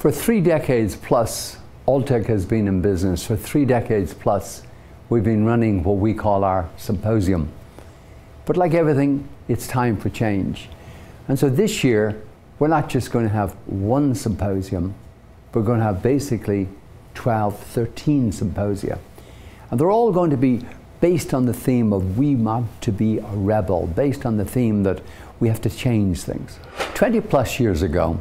For 3 decades plus, Alltech has been in business. For 3 decades plus, we've been running what we call our symposium. But like everything, it's time for change. And so this year, we're not just going to have one symposium, we're going to have basically 12, 13 symposia. And they're all going to be based on the theme of we want to be a rebel, based on the theme that we have to change things. 20 plus years ago,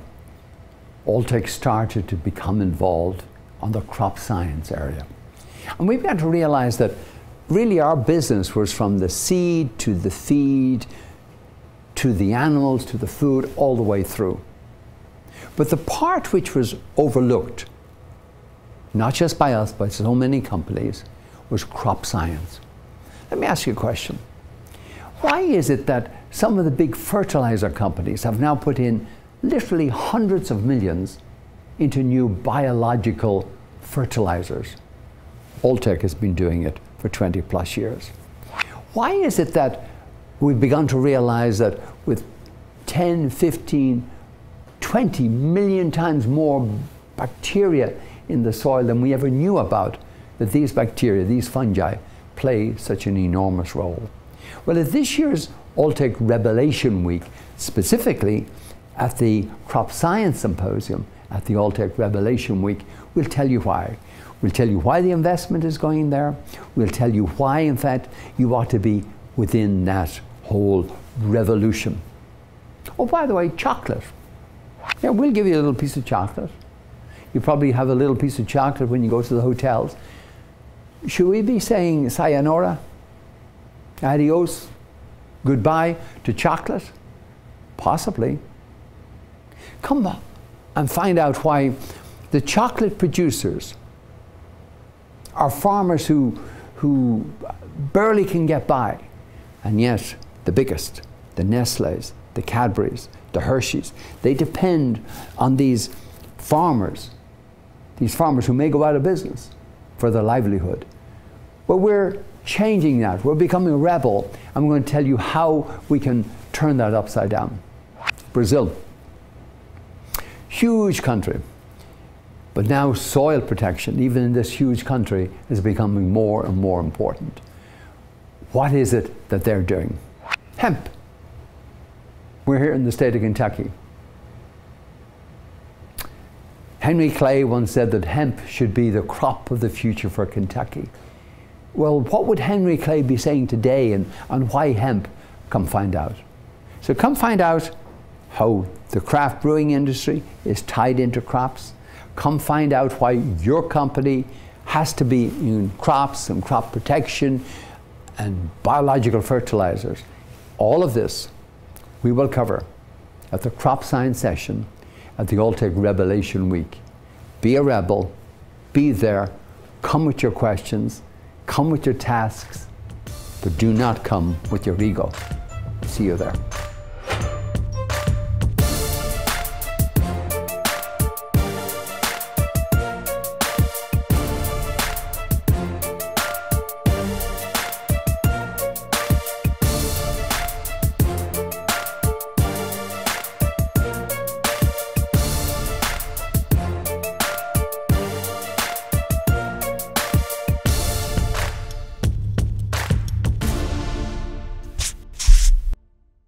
Alltech started to become involved on the crop science area. And we began to realize that really our business was from the seed to the feed, to the animals, to the food, all the way through. But the part which was overlooked, not just by us, but so many companies, was crop science. Let me ask you a question. Why is it that some of the big fertilizer companies have now put in literally hundreds of millions into new biological fertilizers? Alltech has been doing it for 20 plus years. Why is it that we've begun to realize that with 10, 15, 20 million times more bacteria in the soil than we ever knew about, that these bacteria, these fungi, play such an enormous role? Well, at this year's Alltech REBELação Week, specifically at the Crop Science Symposium, at the Alltech REBELação Week, we'll tell you why. We'll tell you why the investment is going there. We'll tell you why, in fact, you ought to be within that whole revolution. Oh, by the way, chocolate. Yeah, we'll give you a little piece of chocolate. You probably have a little piece of chocolate when you go to the hotels. Should we be saying sayonara, adios, goodbye to chocolate? Possibly. Come on and find out why the chocolate producers are farmers who barely can get by, and yet the biggest, the Nestle's, the Cadbury's, the Hershey's, they depend on these farmers who may go out of business for their livelihood. But we're changing that. We're becoming a rebel, and we're going to tell you how we can turn that upside down. Brazil, huge country. But now soil protection, even in this huge country, is becoming more and more important. What is it that they're doing? Hemp. We're here in the state of Kentucky. Henry Clay once said that hemp should be the crop of the future for Kentucky. Well, what would Henry Clay be saying today, and why hemp? Come find out. So come find out how the craft brewing industry is tied into crops. Come find out why your company has to be in crops and crop protection and biological fertilizers. All of this we will cover at the crop science session at the Alltech REBELação Week. Be a rebel, be there, come with your questions, come with your tasks, but do not come with your ego. See you there.